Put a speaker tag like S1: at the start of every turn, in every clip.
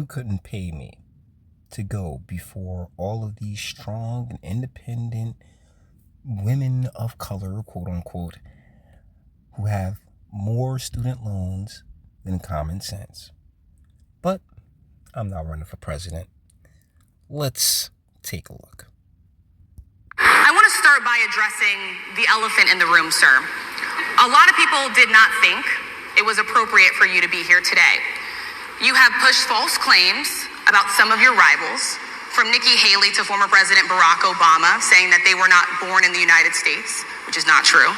S1: couldn't pay me to go before all of these strong and independent women of color, quote unquote, who have more student loans than common sense. But I'm not running for president. Let's take a look.
S2: I want to start by addressing the elephant in the room, sir. A lot of people did not think it was appropriate for you to be here today. You have pushed false claims about some of your rivals, from Nikki Haley to former President Barack Obama, saying that they were not born in the United States, which is not true.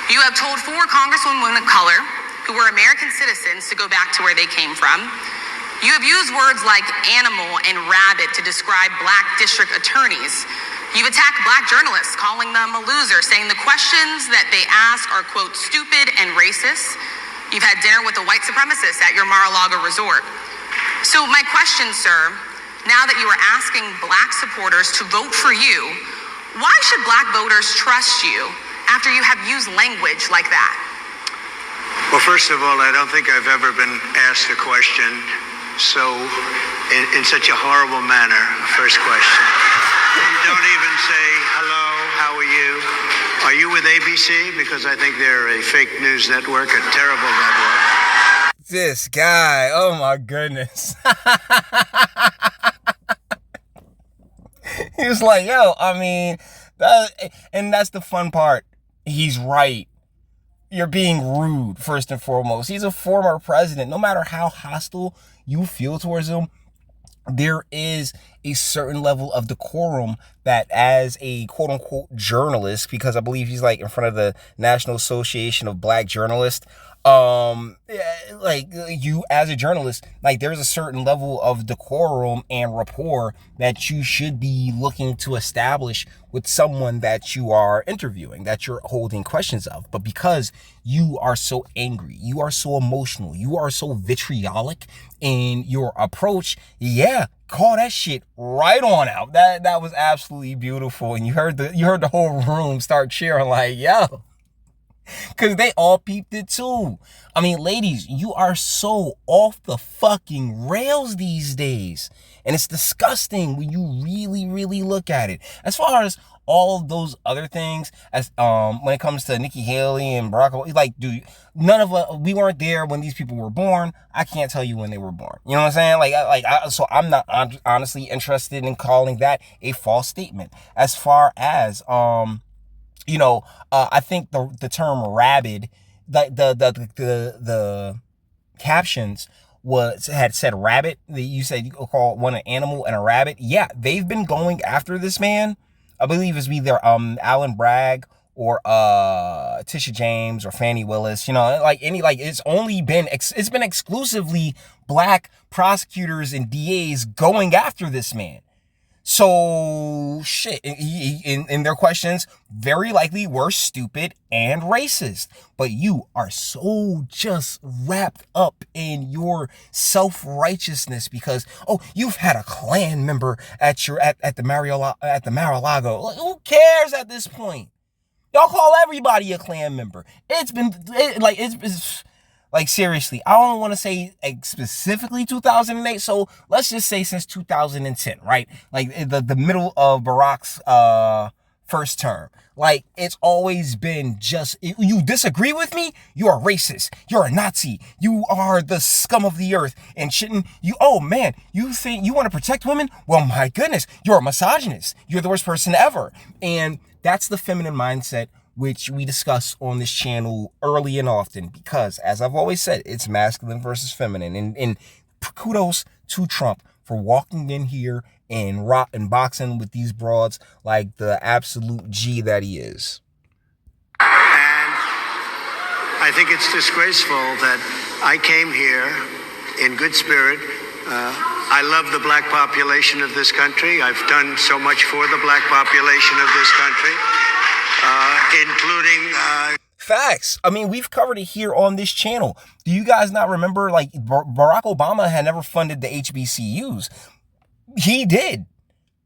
S2: You have told 4 congresswomen of color who were American citizens to go back to where they came from. You have used words like animal and rabbit to describe black district attorneys. You've attacked black journalists, calling them a loser, saying the questions that they ask are, quote, stupid and racist. You've had dinner with a white supremacist at your Mar-a-Lago resort. So my question, sir, now that you are asking black supporters to vote for you, why should black voters trust you after you have used language like that?
S3: Well, first of all, I don't think I've ever been asked a question in such a horrible manner. First question. You don't even say, hello, how are you? Are you with ABC? Because I think they're a fake news network, a terrible network.
S1: This guy, oh my goodness. He was like, yo, I mean, and that's the fun part. He's right. You're being rude, first and foremost. He's a former president. No matter how hostile you feel towards him, there is a certain level of decorum that, as a quote-unquote journalist, because I believe he's like in front of the National Association of Black Journalists, like you as a journalist, like there's a certain level of decorum and rapport that you should be looking to establish with someone that you are interviewing, that you're holding questions of. But because you are so angry, you are so emotional, you are so vitriolic in your approach, yeah, call that shit right on out. That was absolutely beautiful. And you heard the whole room start cheering like, yo. Because they all peeped it too. I mean, ladies, you are so off the fucking rails these days. And it's disgusting when you really, really look at it. As far as all of those other things, as when it comes to Nikki Haley and Barack Obama, like, dude, none of us, we weren't there when these people were born. I can't tell you when they were born. You know what I'm saying? So I'm not honestly interested in calling that a false statement. As far as, I think the term rabid, the captions had said rabbit. You said you could call one an animal and a rabbit. Yeah, they've been going after this man. I believe it's either Alan Bragg or Tisha James or Fannie Willis. It's been exclusively black prosecutors and DAs going after this man. So, shit, in their questions, very likely were stupid and racist. But you are so just wrapped up in your self-righteousness because, you've had a Klan member at the Mar-a-Lago. Who cares at this point? Y'all call everybody a Klan member. Like, seriously, I don't want to say specifically 2008, so let's just say since 2010, right? Like, the middle of Barack's first term. Like, it's always been just, you disagree with me? You're a racist. You're a Nazi. You are the scum of the earth. And shouldn't you, you think you want to protect women? Well, my goodness, you're a misogynist. You're the worst person ever. And that's the feminine mindset which we discuss on this channel early and often, because, as I've always said, it's masculine versus feminine. And kudos to Trump for walking in here and boxing with these broads like the absolute G that he is.
S3: And I think it's disgraceful that I came here in good spirit. I love the black population of this country. I've done so much for the black population of this country. Including
S1: facts. I mean, we've covered it here on this channel. Do you guys not remember, Barack Obama had never funded the HBCUs? He did.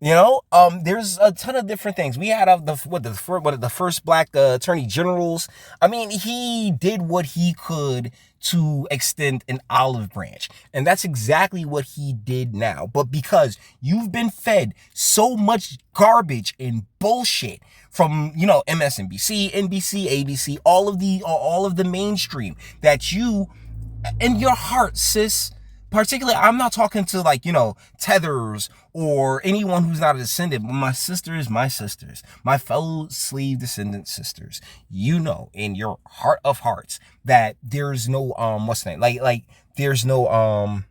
S1: There's a ton of different things. We had the first black attorney generals. I mean, he did what he could to extend an olive branch, and that's exactly what he did now. But because you've been fed so much garbage and bullshit from MSNBC, NBC, ABC, all of the mainstream, that you, in your heart, sis. Particularly, I'm not talking to tethers or anyone who's not a descendant, but my sisters, my fellow slave descendant sisters. In your heart of hearts that there's no what's the name? There's no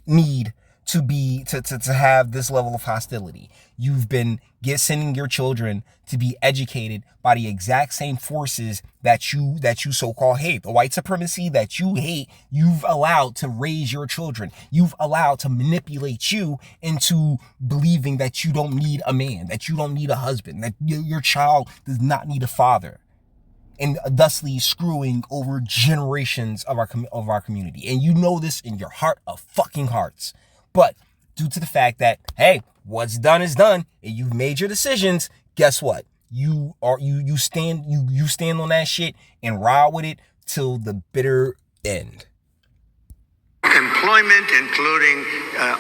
S1: need to have this level of hostility. You've been sending your children to be educated by the exact same forces that you so-called hate. The white supremacy that you hate, you've allowed to raise your children. You've allowed to manipulate you into believing that you don't need a man, that you don't need a husband, that your child does not need a father, and thusly screwing over generations of our community. And you know this in your heart of fucking hearts. But due to the fact that, hey, what's done is done, and you've made your decisions, guess what? You stand on that shit and ride with it till the bitter end.
S3: Employment, including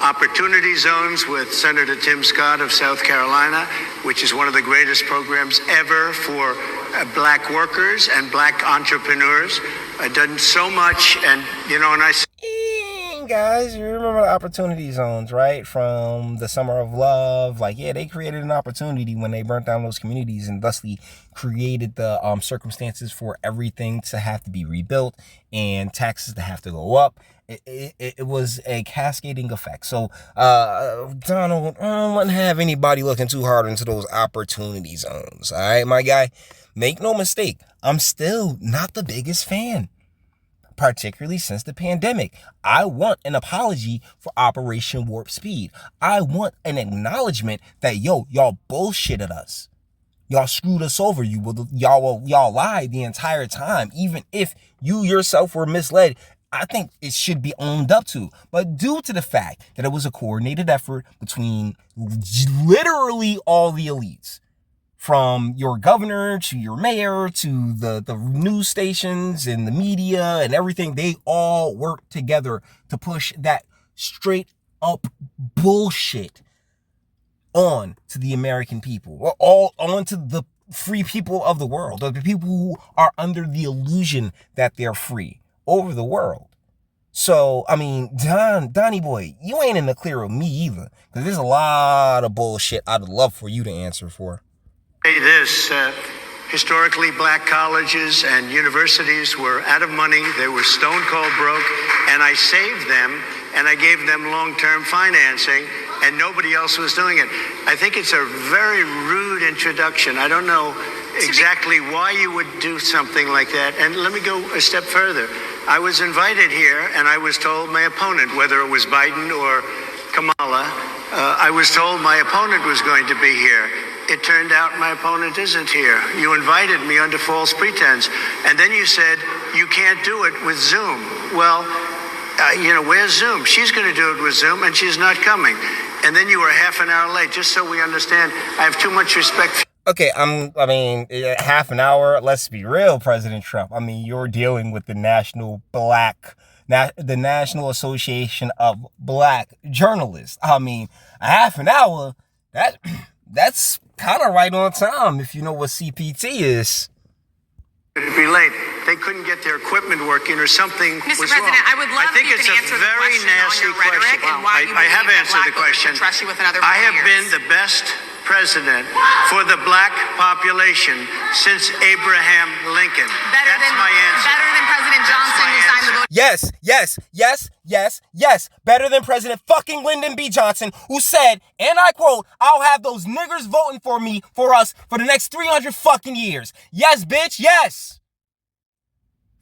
S3: opportunity zones with Senator Tim Scott of South Carolina, which is one of the greatest programs ever for black workers and black entrepreneurs. I've done so much, and
S1: guys, you remember the opportunity zones, right? From the Summer of Love. They created an opportunity when they burnt down those communities and thusly created the circumstances for everything to have to be rebuilt and taxes to have to go up. It was a cascading effect. So, Donald, I wouldn't have anybody looking too hard into those opportunity zones. All right, my guy, make no mistake, I'm still not the biggest fan. Particularly since the pandemic. I want an apology for Operation Warp Speed. I want an acknowledgement that, y'all bullshitted us. Y'all screwed us over. Y'all lied the entire time. Even if you yourself were misled, I think it should be owned up to. But due to the fact that it was a coordinated effort between literally all the elites, from your governor to your mayor to the news stations and the media and everything, they all work together to push that straight up bullshit on to the American people, or all on to the free people of the world, or the people who are under the illusion that they're free over the world. So, I mean, Donnie boy, you ain't in the clear with me either, because there's a lot of bullshit I'd love for you to answer for.
S3: This, historically black colleges and universities were out of money. They were stone cold broke, and I saved them and I gave them long-term financing, and nobody else was doing it. I think it's a very rude introduction. I don't know exactly why you would do something like that. And let me go a step further. I was invited here and I was told my opponent, whether it was Biden or Kamala, I was told my opponent was going to be here. It turned out my opponent isn't here. You invited me under false pretense. And then you said, you can't do it with Zoom. Well, where's Zoom? She's going to do it with Zoom, and she's not coming. And then you were half an hour late, just so we understand. I have too much respect for...
S1: Okay, half an hour, let's be real, President Trump. I mean, you're dealing with the National Association of Black Journalists. I mean, a half an hour, that's kind of right on time if you know what CPT is.
S3: It'd be late. They couldn't get their equipment working or something
S2: Mr.
S3: was
S2: President,
S3: wrong.
S2: I would love
S3: I think
S2: if you
S3: it's
S2: can
S3: a
S2: answer the
S3: very
S2: question
S3: nasty
S2: on your rhetoric
S3: question.
S2: and why you
S3: I have
S2: believe that
S3: answered the
S2: black voters
S3: question.
S2: should trust you with another 4
S3: I have
S2: years.
S3: been the best president for the black population since Abraham Lincoln. That's my answer.
S2: Better than President Johnson, who signed the vote.
S1: Yes. Better than President fucking Lyndon B. Johnson, who said, and I quote, "I'll have those niggers voting for us for the next 300 fucking years." Yes, bitch, yes.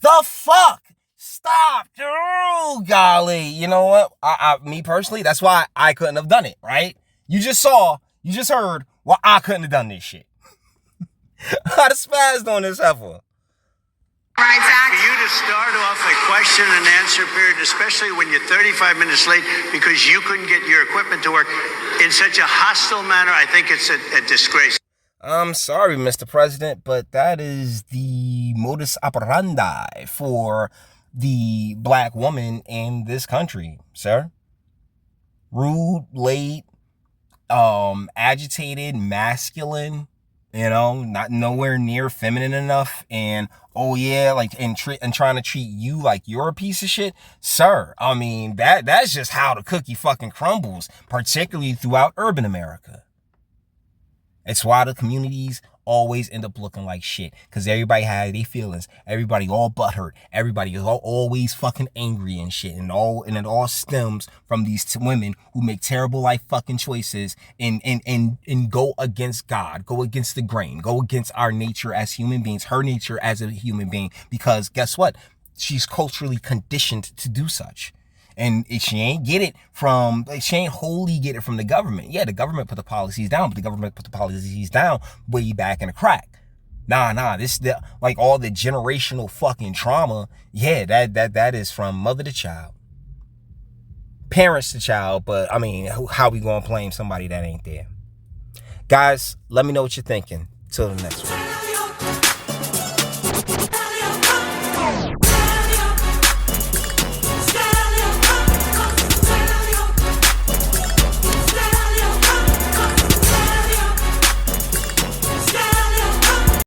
S1: The fuck? Stop. Oh, golly. You know what? Me personally, that's why I couldn't have done it, right? You just heard why I couldn't have done this shit. I'd have spazzed on this heifer.
S2: Rights
S3: For
S2: Act.
S3: you to start off a question and answer period, especially when you're 35 minutes late because you couldn't get your equipment to work in such a hostile manner, I think it's a disgrace.
S1: I'm sorry, Mr. President, but that is the modus operandi for the black woman in this country, sir. Rude, late, agitated, masculine, not nowhere near feminine enough, and oh yeah, like and trying to treat you like you're a piece of shit, sir. I mean, that's just how the cookie fucking crumbles, particularly throughout urban America. It's why the communities always end up looking like shit, because everybody has their feelings. Everybody all butthurt. Everybody is always fucking angry and shit, and it all stems from these women who make terrible life fucking choices and go against God, go against the grain, go against our nature as human beings, her nature as a human being, because guess what? She's culturally conditioned to do such. And she ain't wholly get it from the government. Yeah, the government put the policies down, but the government put the policies down way back in the crack. This like all the generational fucking trauma. Yeah, that is from mother to child, parents to child. But I mean, how we gonna blame somebody that ain't there? Guys, let me know what you're thinking. Till the next one.